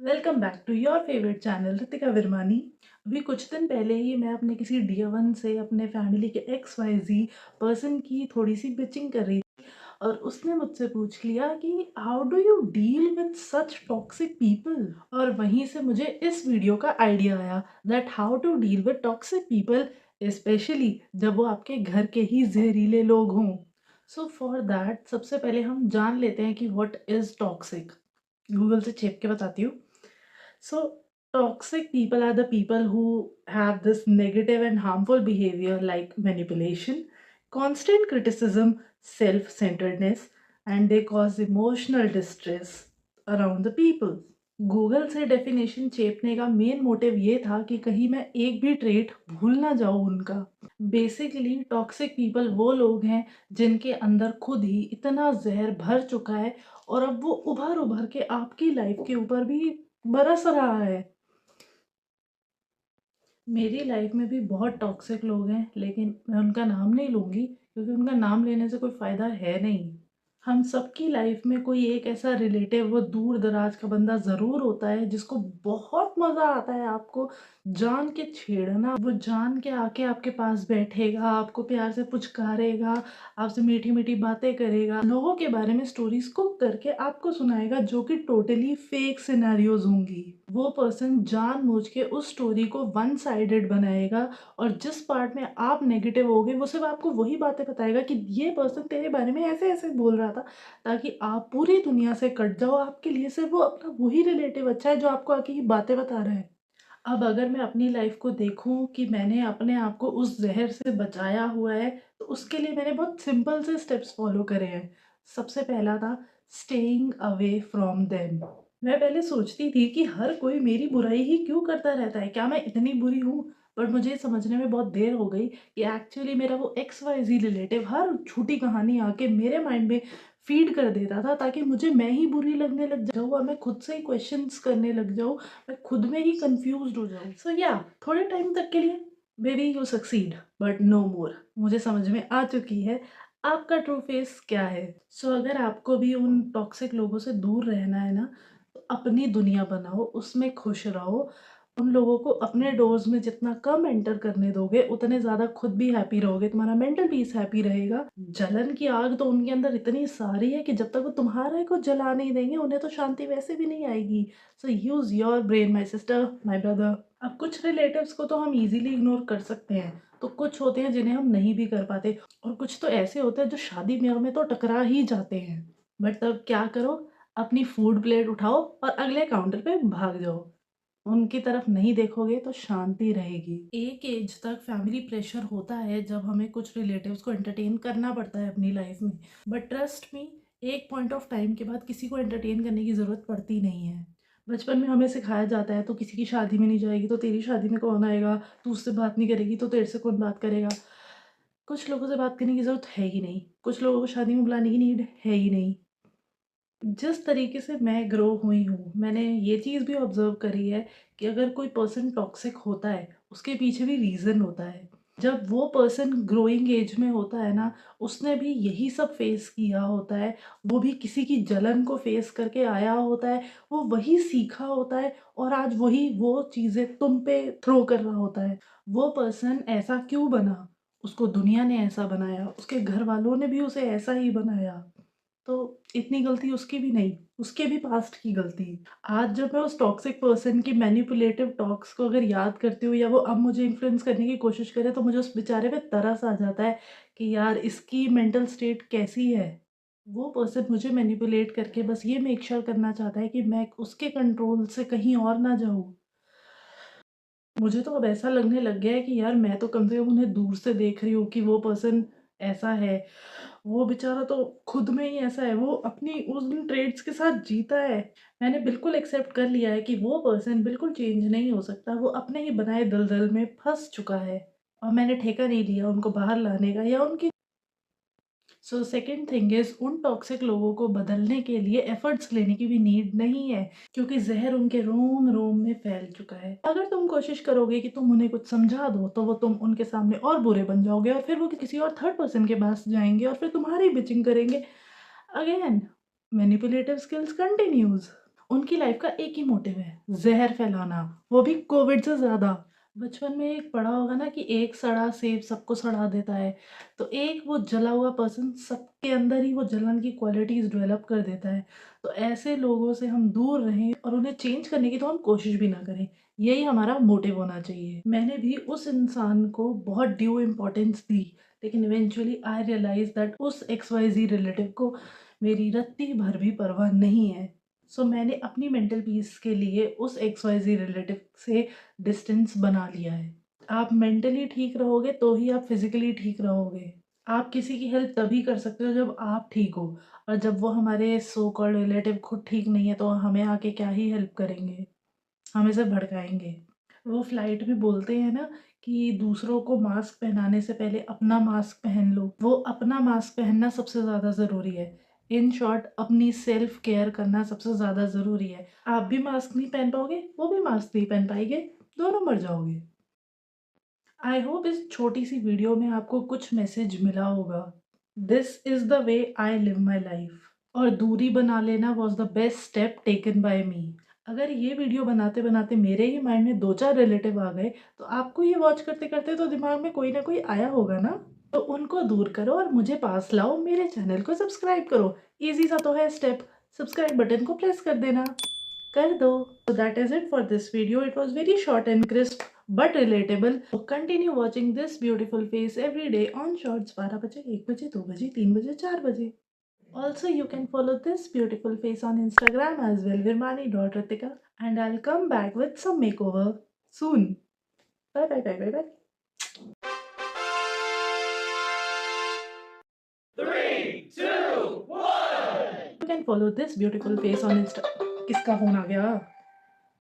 Welcome back to your favourite channel Ritika Virmani. अभी कुछ दिन पहले ही मैं अपने किसी डियर वन से अपने फैमिली के एक्स वाई जी पर्सन की थोड़ी सी बिचिंग कर रही थी और उसने मुझसे पूछ लिया कि how do you deal with such toxic people. और वहीं से मुझे इस वीडियो का आइडिया आया that how to deal with toxic people, specially जब वो आपके घर के ही जहरीले लोग हों। सो फॉर दैट सबसे पहले हम जान लेते हैं कि व्हाट इज टॉक्सिक। गूगल से छेप के बताती हूँ। So, toxic people are the people who have this negative and harmful behavior like manipulation, constant criticism, self centeredness, and they cause emotional distress around the people. Google से definition चेपने का main motive ये था कि कहीं मैं एक भी trait भूल ना जाऊं उनका। बेसिकली टॉक्सिक पीपल वो लोग हैं जिनके अंदर खुद ही इतना जहर भर चुका है और अब वो उभर उभर के आपकी लाइफ के ऊपर भी बरस रहा है। मेरी लाइफ में भी बहुत टॉक्सिक लोग हैं, लेकिन मैं उनका नाम नहीं लूँगी क्योंकि उनका नाम लेने से कोई फ़ायदा है नहीं। हम सबकी लाइफ में कोई एक ऐसा रिलेटिव, वो दूर दराज का बंदा ज़रूर होता है जिसको बहुत मज़ा आता है आपको जान के छेड़ना। वो जान के आके आपके पास बैठेगा, आपको प्यार से पुचकारेगा, आपसे मीठी मीठी बातें करेगा, लोगों के बारे में स्टोरीज कुक करके आपको सुनाएगा जो कि टोटली फेक सिनेरियोज होंगी। वो पर्सन जानबूझ के उस स्टोरी को वन साइडेड बनाएगा और जिस पार्ट में आप नेगेटिव होगे वो सिर्फ आपको वही बातें बताएगा कि ये पर्सन तेरे बारे में ऐसे ऐसे बोल रहा था, ताकि आप पूरी दुनिया से कट जाओ। आपके लिए सिर्फ वो अपना वही रिलेटिव अच्छा है जो आपको आके ये बातें बता रहा है। अब अगर मैं अपनी लाइफ को देखूं कि मैंने अपने आप को उस जहर से बचाया हुआ है, तो उसके लिए मैंने बहुत सिंपल से स्टेप्स फॉलो करे हैं। सबसे पहला था स्टेइंग अवे फ्रॉम देम। मैं पहले सोचती थी कि हर कोई मेरी बुराई ही क्यों करता रहता है, क्या मैं इतनी बुरी हूँ। बट मुझे ये समझने में बहुत देर हो गई कि एक्चुअली मेरा वो एक्स वाई जी रिलेटिव हर झूठी कहानी आके मेरे माइंड में फीड कर देता था, ताकि मुझे मैं ही बुरी लगने लग जाऊँ और मैं खुद से ही क्वेश्चंस करने लग जाऊँ, मैं खुद में ही कंफ्यूज्ड हो जाऊँ। सो या थोड़े टाइम तक के लिए maybe you succeed, but no more. मुझे समझ में आ चुकी है आपका ट्रू फेस क्या है। सो अगर आपको भी उन टॉक्सिक लोगों से दूर रहना है ना, तो अपनी दुनिया बनाओ, उसमें खुश रहो। उन लोगों को अपने डोर्स में जितना कम एंटर करने दोगे उतने ज़्यादा खुद भी हैप्पी रहोगे, तुम्हारा मेंटल पीस हैप्पी रहेगा। जलन की आग तो उनके अंदर इतनी सारी है कि जब तक वो तुम्हारे को जला नहीं देंगे उन्हें तो शांति वैसे भी नहीं आएगी। So use your brain my sister, my brother. अब कुछ रिलेटिव्स को तो हम इजीली इग्नोर कर सकते हैं, तो कुछ होते हैं जिन्हें हम नहीं भी कर पाते, और कुछ तो ऐसे होते हैं जो शादी ब्याह में तो टकरा ही जाते हैं। बट तब क्या करो, अपनी फूड प्लेट उठाओ और अगले काउंटर पे भाग जाओ। उनकी तरफ नहीं देखोगे तो शांति रहेगी। एक एज तक फैमिली प्रेशर होता है जब हमें कुछ रिलेटिव्स को एंटरटेन करना पड़ता है अपनी लाइफ में। बट ट्रस्ट मी, एक पॉइंट ऑफ टाइम के बाद किसी को एंटरटेन करने की ज़रूरत पड़ती नहीं है। बचपन में हमें सिखाया जाता है तो किसी की शादी में नहीं जाएगी तो तेरी शादी में कौन आएगा, तू उससे बात नहीं करेगी तो तेरे से कौन बात करेगा। कुछ लोगों से बात करने की ज़रूरत है ही नहीं, कुछ लोगों को शादी में बुलाने की नीड है ही नहीं। जिस तरीके से मैं ग्रो हुई हूँ, मैंने ये चीज़ भी ऑब्ज़र्व करी है कि अगर कोई पर्सन टॉक्सिक होता है, उसके पीछे भी रीज़न होता है। जब वो पर्सन ग्रोइंग एज में होता है ना, उसने भी यही सब फेस किया होता है, वो भी किसी की जलन को फेस करके आया होता है, वो वही सीखा होता है और आज वही वो चीज़ें तुम पे थ्रो कर रहा होता है। वो पर्सन ऐसा क्यों बना? उसको दुनिया ने ऐसा बनाया, उसके घर वालों ने भी उसे ऐसा ही बनाया। तो इतनी गलती उसकी भी नहीं, उसके भी पास्ट की गलती। आज जब मैं उस टॉक्सिक पर्सन की मैनिपुलेटिव टॉक्स को अगर याद करती हूँ या वो अब मुझे इन्फ्लुएंस करने की कोशिश करे, तो मुझे उस बेचारे पे तरस आ जाता है कि यार इसकी मेंटल स्टेट कैसी है। वो पर्सन मुझे मैनिपुलेट करके बस ये मेक श्योर करना चाहता है कि मैं उसके कंट्रोल से कहीं और ना जाऊँ। मुझे तो अब ऐसा लगने लग गया है कि यार मैं तो कम से कम उन्हें दूर से देख रही हूँ कि वो पर्सन ऐसा है। वो बेचारा तो खुद में ही ऐसा है, वो अपनी उन ट्रेड्स के साथ जीता है। मैंने बिल्कुल एक्सेप्ट कर लिया है कि वो पर्सन बिल्कुल चेंज नहीं हो सकता, वो अपने ही बनाए दलदल में फँस चुका है और मैंने ठेका नहीं लिया उनको बाहर लाने का या उनकी। सो सेकंड थिंग इज़, उन टॉक्सिक लोगों को बदलने के लिए एफर्ट्स लेने की भी नीड नहीं है, क्योंकि ज़हर उनके रोम-रोम में फैल चुका है। अगर तुम कोशिश करोगे कि तुम उन्हें कुछ समझा दो, तो वो तुम उनके सामने और बुरे बन जाओगे और फिर वो किसी और थर्ड पर्सन के पास जाएँगे और फिर तुम्हारी बिचिंग करेंगे। Again manipulative skills continues. उनकी लाइफ का एक ही मोटिव है, ज़हर फैलाना, वो भी कोविड से ज़्यादा। बचपन में एक पढ़ा होगा ना कि एक सड़ा सेब सबको सड़ा देता है, तो एक वो जला हुआ पर्सन सबके अंदर ही वो जलन की क्वालिटीज़ डेवलप कर देता है। तो ऐसे लोगों से हम दूर रहें और उन्हें चेंज करने की तो हम कोशिश भी ना करें, यही हमारा मोटिव होना चाहिए। मैंने भी उस इंसान को बहुत ड्यू इम्पोर्टेंस दी, लेकिन इवेंचुअली आई रियलाइज़ दैट उस XYZ रिलेटिव को मेरी रत्ती भर भी परवाह नहीं है। सो मैंने अपनी मेंटल पीस के लिए उस XYZ रिलेटिव से डिस्टेंस बना लिया है। आप मेंटली ठीक रहोगे तो ही आप फिज़िकली ठीक रहोगे। आप किसी की हेल्प तभी कर सकते हो जब आप ठीक हो, और जब वो हमारे सो कॉल्ड रिलेटिव खुद ठीक नहीं है तो हमें आके क्या ही हेल्प करेंगे, हमें सिर्फ भड़काएँगे। वो फ्लाइट में बोलते हैं ना कि दूसरों को मास्क पहनाने से पहले अपना मास्क पहन लो। वो अपना मास्क पहनना सबसे ज़्यादा ज़रूरी है। इन शॉर्ट अपनी सेल्फ केयर करना सबसे ज़्यादा ज़रूरी है। आप भी मास्क नहीं पहन पाओगे, वो भी मास्क नहीं पहन पाएँगे, दोनों मर जाओगे। आई होप इस छोटी-सी वीडियो में आपको कुछ मैसेज मिला होगा। This is the way I live my life, और दूरी बना लेना was the best step taken by me. अगर ये वीडियो बनाते-बनाते मेरे ही माइंड में 2-4 रिलेटिव आ गए, तो आपको ये वॉच करते-करते तो दिमाग में कोई ना कोई आया होगा ना? तो उनको दूर करो और मुझे पास लाओ, मेरे चैनल को सब्सक्राइब करो। ईज़ी सा तो है स्टेप, सब्सक्राइब बटन को प्रेस कर देना। कर दो। So that is it for this video. It was very short and crisp but relatable. So continue watching this beautiful face every day on Shorts 12 बजे, 1 बजे, 2 बजे, 3 बजे, 4 बजे. Also, you can follow this beautiful face on Instagram as well, virmani.ritika, and I'll come back with some makeover soon. Bye bye bye bye bye. You can follow this beautiful face on Insta. किसका phone आ गया?